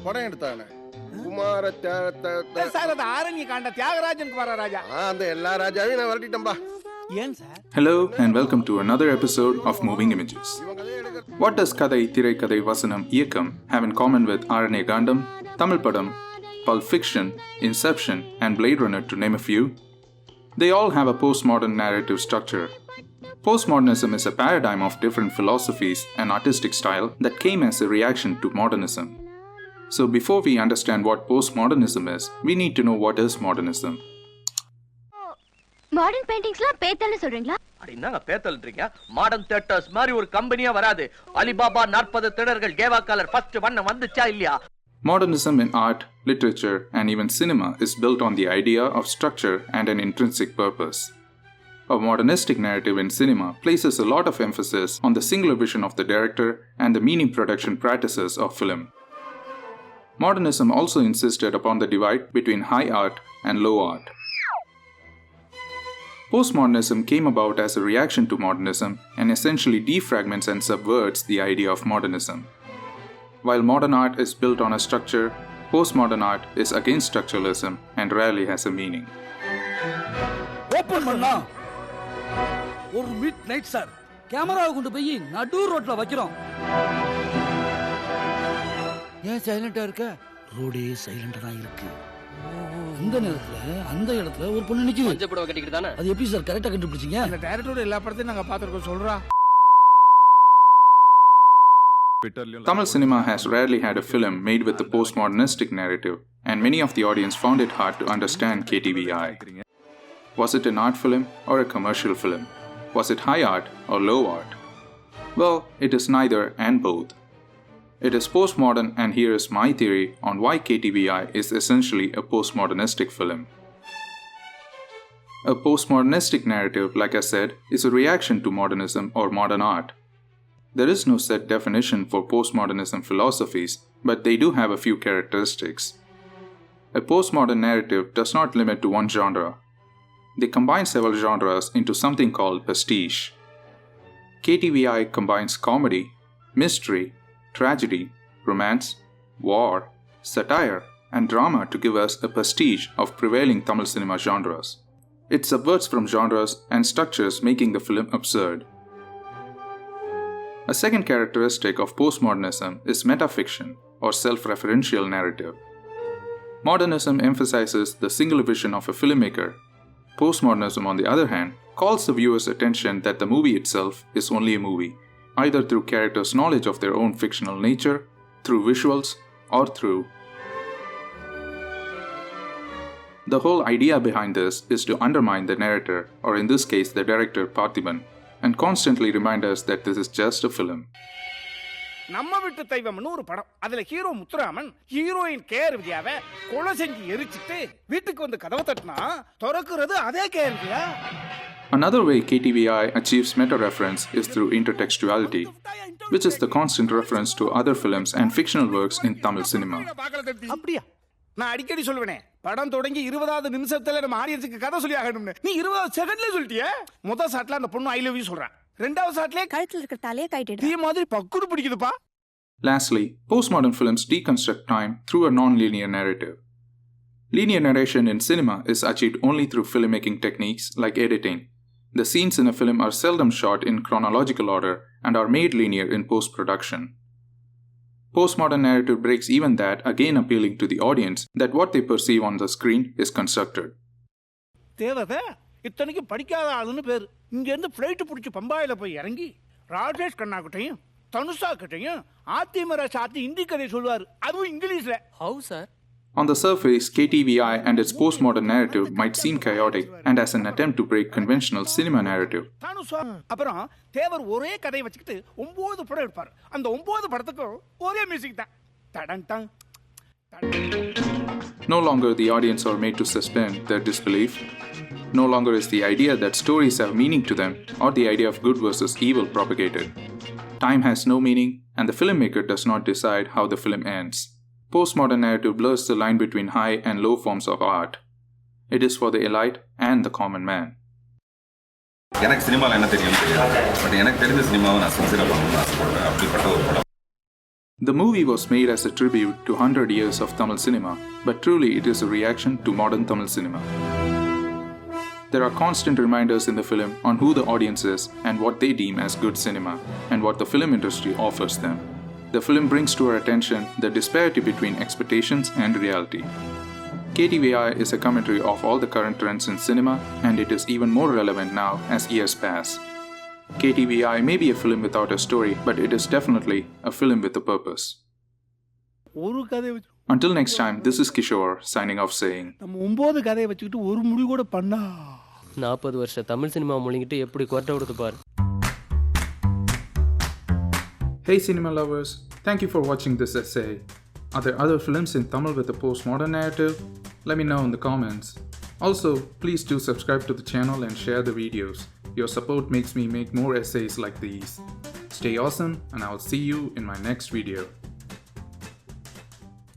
படம் எடுத்தானே குமார சார் அது ஆரண்யகாண்ட தியாகராஜன் குமார ராஜா அந்த எல்லா ராஜாவையும் நான் வரட்டிட்டேன்பா. Hello and welcome to another episode of Moving Images. What does Kathai Thiraikathai Vasanam Iyakam have in common with Aranyagandam, Tamil Padam, Pulp Fiction, Inception and Blade Runner to name a few? They all have a postmodern narrative structure. Postmodernism is a paradigm of different philosophies and artistic style that came as a reaction to modernism. So before we understand what postmodernism is, we need to know what is modernism. Modern paintingsலாம் பேத்தல்னு சொல்றீங்களா? அட என்னங்க பேத்தல்ன்றீங்க? Modern theatres மாதிரி ஒரு கம்பெனியா வராது. Alibaba 40 தியேட்டர்கள் கேவா colour first வண்ண வந்துச்சா இல்லையா? Modernism in art, literature and even cinema is built on the idea of structure and an intrinsic purpose. A modernistic narrative in cinema places a lot of emphasis on the singular vision of the director and the meaning production practices of film. Modernism also insisted upon the divide between high art and low art. Postmodernism came about as a reaction to modernism and essentially defragments and subverts the idea of modernism. While modern art is built on a structure, postmodern art is against structuralism and rarely has a meaning. Open manna. ஒரு midnight sir. கேமராவை கொண்டு போய் நடு ரோட்ல வைக்கிறோம். ஏன் சைலண்டா இருக்க? ரோடே சைலண்டா தான் இருக்கு. அந்த நேரத்துல அந்த இடத்துல ஒரு பொண்ணு நிக்குது. மஞ்ச புடவை கட்டிக்கிட்டு தானே. அது எப்படி சார் கரெக்ட்டா கண்டுபிடிச்சீங்க? அந்த டைரக்டரோட எல்லா படத்தையும் நாங்க பாத்துறோம் சொல்றா. Tamil cinema has rarely had a film made with a postmodernistic narrative, and many of the audience found it hard to understand KTVI. Was it an art film or a commercial film? Was it high art or low art? Well, it is neither and both. It is postmodern, and here is my theory on why KTVI is essentially a postmodernistic film. A postmodernistic narrative, like I said, is a reaction to modernism or modern art. There is no set definition for postmodernism philosophies, but they do have a few characteristics. A postmodern narrative does not limit to one genre. They combine several genres into something called pastiche. KTVI combines comedy, mystery, tragedy, romance, war, satire, and drama to give us a pastiche of prevailing Tamil cinema genres. It subverts from genres and structures, making the film absurd. A second characteristic of postmodernism is metafiction or self-referential narrative. Modernism emphasizes the singular vision of a filmmaker. Postmodernism, on the other hand, calls the viewer's attention that the movie itself is only a movie, either through characters' knowledge of their own fictional nature, through visuals, or through. The whole idea behind this is to undermine the narrator, or in this case the director Parthiban, and constantly remind us that this is just a film. நம்ம விட்டு தெய்வம்னு ஒரு படம். அதுல hero Muthuraman heroine K R விஜயாவை கொலை செஞ்சு எரிச்சிட்டு வீட்டுக்கு வந்து கதவை தட்டினா திறக்கிறது அதே K R Vijaya. Another way KTVI achieves meta-reference is through intertextuality, which is the constant reference to other films and fictional works in Tamil cinema. அப்படியா? நான் அடிக்கடி சொல்லுவேனே, படம் தொடங்கி 20வது நிமிஷத்துல நம்ம ஆடியன்ஸ்க்கு கதை சொல்லி ஆகணும்னு. நீ 20 செகண்ட்ல சொல்லிட்டியே. முதல் ஷாட்ல அந்த பொண்ணு ஐ லவ் யூ சொல்றா. இரண்டாவது ஷாட்ல கழுத்துல இருக்கிற தலைய கைட்டிடு. இதே மாதிரி பக்குடு பிடிக்குதுப்பா. Lastly, postmodern films deconstruct time through a non-linear narrative. Linear narration in cinema is achieved only through filmmaking techniques like editing. The scenes in a film are seldom shot in chronological order and are made linear in post-production. Postmodern narrative breaks even that, again appealing to the audience that what they perceive on the screen is constructed. தேவதே இத்தனைக்கு படிக்காத ஆளுன்னு பேர். இங்க இருந்து flight பிடிச்சி பம்பாயில போய் இறங்கி ராஜேஷ் கண்ணா கிட்டையும் தனுஷா கிட்டையும் ஆத்திமர சாத்தி ஹிந்தி கதை சொல்வார். அதுவும் இங்கிலீஷ்ல. How sir? On the surface, KTVI and its postmodern narrative might seem chaotic and as an attempt to break conventional cinema narrative. அப்புறம் தேவர் ஒரே கதையை வச்சுக்கிட்டு 9 படம் எடுப்பார். அந்த 9 படத்துக்கும் ஒரே மியூசிக் தான். டடன்டங். No longer the audience are made to suspend their disbelief. No longer is the idea that stories have meaning to them or the idea of good versus evil propagated. Time has no meaning and the filmmaker does not decide how the film ends. Postmodern narrative blurs the line between high and low forms of art. It is for the elite and the common man. எனக்கு சினிமாவில் என்ன தெரியும், but எனக்கு தெரிஞ்ச சினிமாவை நான் சின்சியராக பண்ணணும்னு ஆசைப்படுறேன். அப்படிப்பட்ட ஒரு படம் The movie was made as a tribute to 100 years of Tamil cinema, but truly it is a reaction to modern Tamil cinema. There are constant reminders in the film on who the audience is and what they deem as good cinema, and what the film industry offers them. The film brings to our attention the disparity between expectations and reality. KTVI is a commentary of all the current trends in cinema, and it is even more relevant now as years pass. KTVI may be a film without a story, but it is definitely a film with a purpose. ஒரு கதை வச்சு Until next time, this is Kishore signing off saying, நம்ம 9 கதையை வச்சுக்கிட்டு ஒரு முடிவு கூட பண்ணா 40 வருஷம் தமிழ் சினிமா முழுங்கிட்டு எப்படி கொட்டை கொடுத்து பாரு. Hey cinema lovers, thank you for watching this essay. Are there other films in Tamil with a postmodern narrative? Let me know in the comments. Also, please do subscribe to the channel and share the videos. Your support makes me make more essays like these. Stay awesome, and I'll see you in my next video.